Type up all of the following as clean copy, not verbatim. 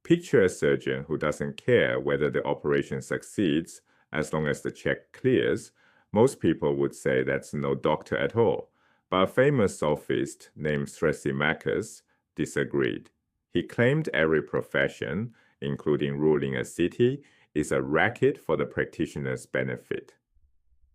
Picture a surgeon who doesn't care whether the operation succeeds as long as the check clears. Most people would say that's no doctor at all. But a famous sophist named Thrasymachus disagreed. He claimed every profession, including ruling a city, is a racket for the practitioner's benefit.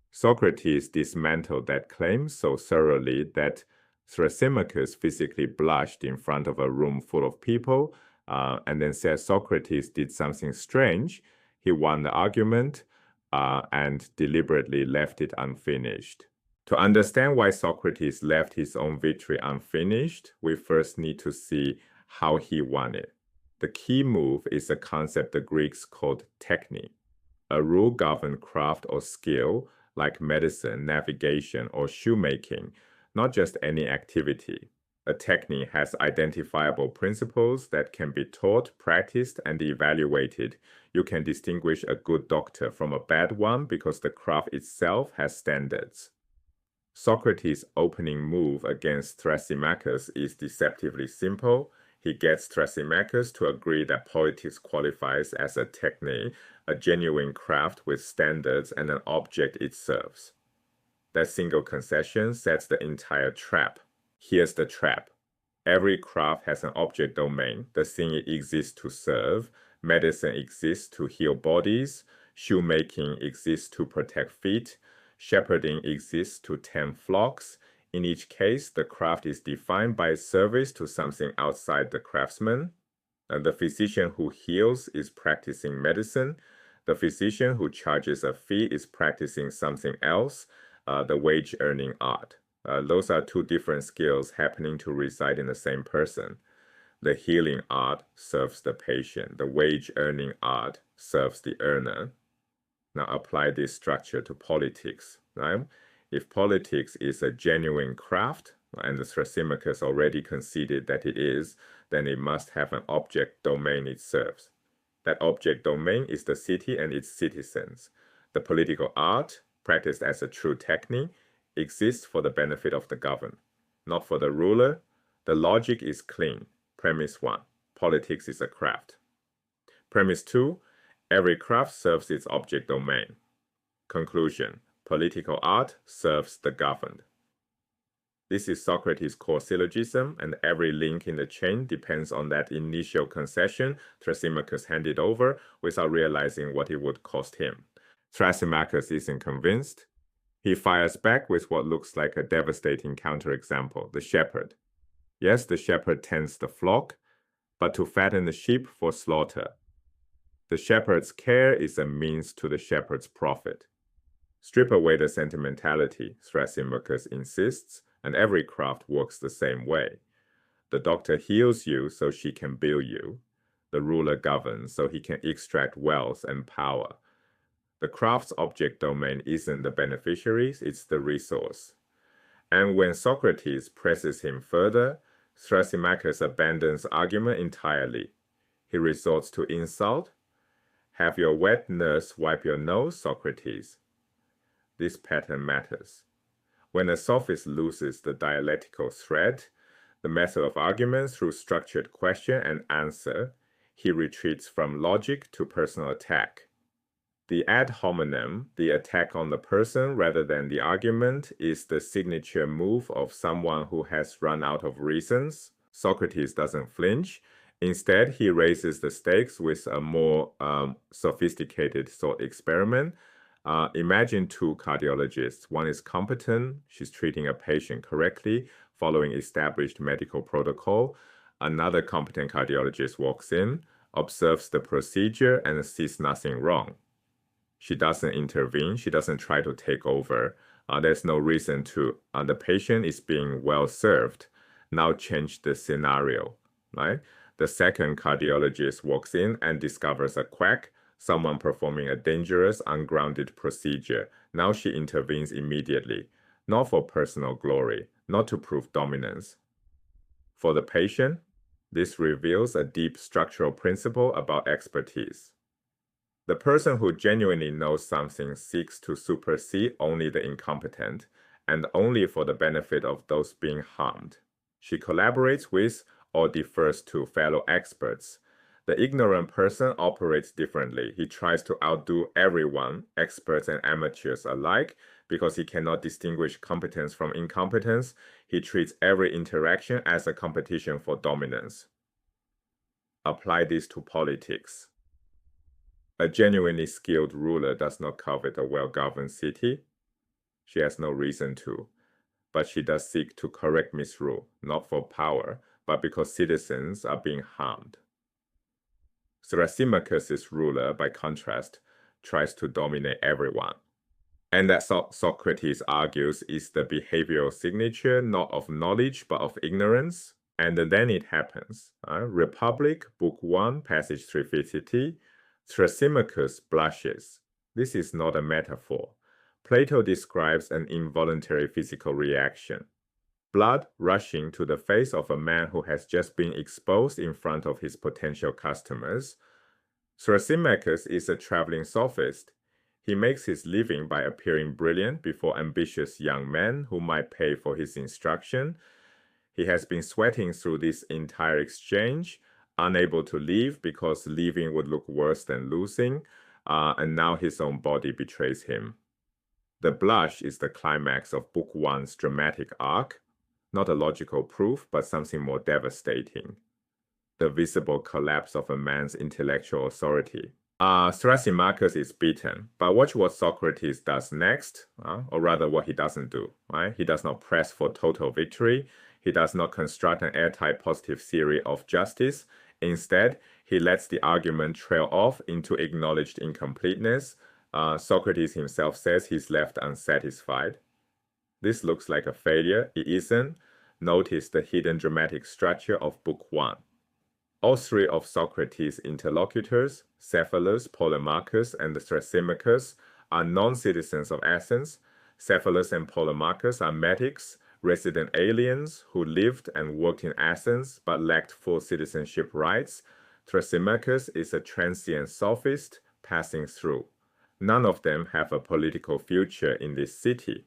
Socrates dismantled that claim so thoroughly that Thrasymachus physically blushed in front of a room full of people and then said Socrates did something strange. He won the argument and deliberately left it unfinished. To understand why Socrates left his own victory unfinished, we first need to see how he won it. The key move is a concept the Greeks called techne, a rule-governed craft or skill like medicine, navigation, or shoemaking, not just any activity. A techne has identifiable principles that can be taught, practiced, and evaluated. You can distinguish a good doctor from a bad one because the craft itself has standards. Socrates' opening move against Thrasymachus is deceptively simple. He gets Thrasymachus to agree that politics qualifies as a techne, a genuine craft with standards and an object it serves. That single concession sets the entire trap. Here's the trap. Every craft has an object domain, the thing it exists to serve. Medicine exists to heal bodies. Shoemaking exists to protect feet. Shepherding exists to tend flocks. In each case, the craft is defined by service to something outside the craftsman. And the physician who heals is practicing medicine. The physician who charges a fee is practicing something else, the wage-earning art. Those are two different skills happening to reside in the same person. The healing art serves the patient. The wage-earning art serves the earner. Now apply this structure to politics, right? If politics is a genuine craft, and the Thrasymachus already conceded that it is, then it must have an object domain it serves. That object domain is the city and its citizens. The political art, practiced as a true techne, exists for the benefit of the governed, not for the ruler. The logic is clean. Premise 1, politics is a craft. Premise 2, every craft serves its object domain. Conclusion, political art serves the governed. This is Socrates' core syllogism, and every link in the chain depends on that initial concession Thrasymachus handed over without realizing what it would cost him. Thrasymachus isn't convinced. He fires back with what looks like a devastating counterexample, the shepherd. Yes, the shepherd tends the flock, but to fatten the sheep for slaughter. The shepherd's care is a means to the shepherd's profit. Strip away the sentimentality, Thrasymachus insists, and every craft works the same way. The doctor heals you so she can bill you. The ruler governs so he can extract wealth and power. The craft's object domain isn't the beneficiaries, it's the resource. And when Socrates presses him further, Thrasymachus abandons argument entirely. He resorts to insult. Have your wet nurse wipe your nose, Socrates. This pattern matters. When a sophist loses the dialectical thread, the method of argument through structured question and answer, he retreats from logic to personal attack. The ad hominem, the attack on the person rather than the argument, is the signature move of someone who has run out of reasons. Socrates doesn't flinch. Instead, he raises the stakes with a more sophisticated thought experiment. Imagine two cardiologists. One is competent. She's treating a patient correctly, following established medical protocol. Another competent cardiologist walks in, observes the procedure, and sees nothing wrong. She doesn't intervene. She doesn't try to take over. There's no reason to. The patient is being well served. Now change the scenario, right? The second cardiologist walks in and discovers a quack, someone performing a dangerous, ungrounded procedure. Now she intervenes immediately, not for personal glory, not to prove dominance. For the patient, this reveals a deep structural principle about expertise. The person who genuinely knows something seeks to supersede only the incompetent, and only for the benefit of those being harmed. She collaborates with or defers to fellow experts. The ignorant person operates differently. He tries to outdo everyone, experts and amateurs alike, because he cannot distinguish competence from incompetence. He treats every interaction as a competition for dominance. Apply this to politics. A genuinely skilled ruler does not covet a well-governed city. She has no reason to, but she does seek to correct misrule, not for power, but because citizens are being harmed. Thrasymachus' ruler, by contrast, tries to dominate everyone. And that Socrates argues is the behavioral signature not of knowledge but of ignorance. And then it happens. Republic, Book 1, passage 350. Thrasymachus blushes. This is not a metaphor. Plato describes an involuntary physical reaction. Blood rushing to the face of a man who has just been exposed in front of his potential customers. Thrasymachus is a traveling sophist. He makes his living by appearing brilliant before ambitious young men who might pay for his instruction. He has been sweating through this entire exchange, unable to leave because leaving would look worse than losing, and now his own body betrays him. The blush is the climax of Book 1's dramatic arc, not a logical proof, but something more devastating. The visible collapse of a man's intellectual authority. Thrasymachus is beaten, but watch what Socrates does next, or rather what he doesn't do. Right? He does not press for total victory. He does not construct an airtight positive theory of justice. Instead, he lets the argument trail off into acknowledged incompleteness. Socrates himself says he's left unsatisfied. This looks like a failure. It isn't. Notice the hidden dramatic structure of Book 1. All three of Socrates' interlocutors, Cephalus, Polemarchus, and Thrasymachus, are non-citizens of Athens. Cephalus and Polemarchus are metics, resident aliens who lived and worked in Athens but lacked full citizenship rights. Thrasymachus is a transient sophist passing through. None of them have a political future in this city.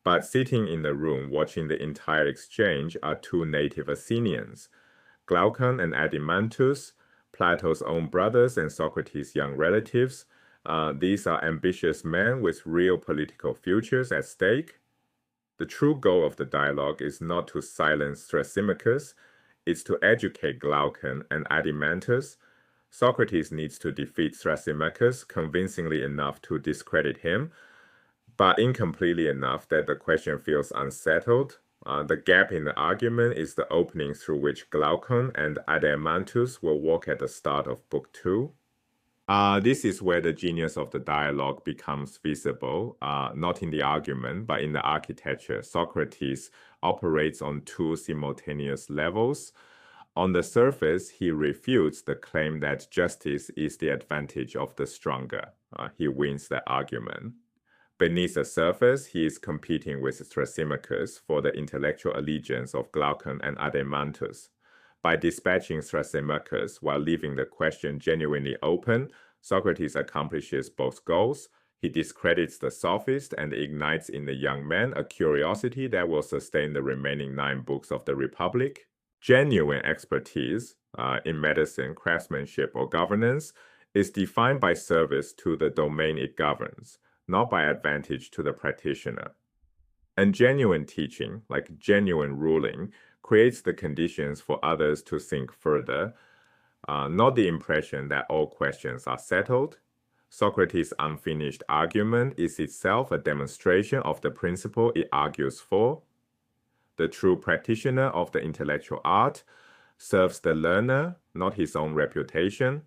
But sitting in the room watching the entire exchange are two native Athenians, Glaucon and Adeimantus, Plato's own brothers and Socrates' young relatives. These are ambitious men with real political futures at stake. The true goal of the dialogue is not to silence Thrasymachus, it's to educate Glaucon and Adeimantus. Socrates needs to defeat Thrasymachus convincingly enough to discredit him, but incompletely enough that the question feels unsettled. The gap in the argument is the opening through which Glaucon and Adeimantus will walk at the start of Book 2. This is where the genius of the dialogue becomes visible, not in the argument, but in the architecture. Socrates operates on two simultaneous levels. On the surface, he refutes the claim that justice is the advantage of the stronger. He wins the argument. Beneath the surface, he is competing with Thrasymachus for the intellectual allegiance of Glaucon and Adeimantus. By dispatching Thrasymachus while leaving the question genuinely open, Socrates accomplishes both goals. He discredits the sophist and ignites in the young man a curiosity that will sustain the remaining 9 books of the Republic. Genuine expertise in medicine, craftsmanship, or governance is defined by service to the domain it governs, not by advantage to the practitioner. And genuine teaching, like genuine ruling, creates the conditions for others to think further, not the impression that all questions are settled. Socrates' unfinished argument is itself a demonstration of the principle it argues for. The true practitioner of the intellectual art serves the learner, not his own reputation.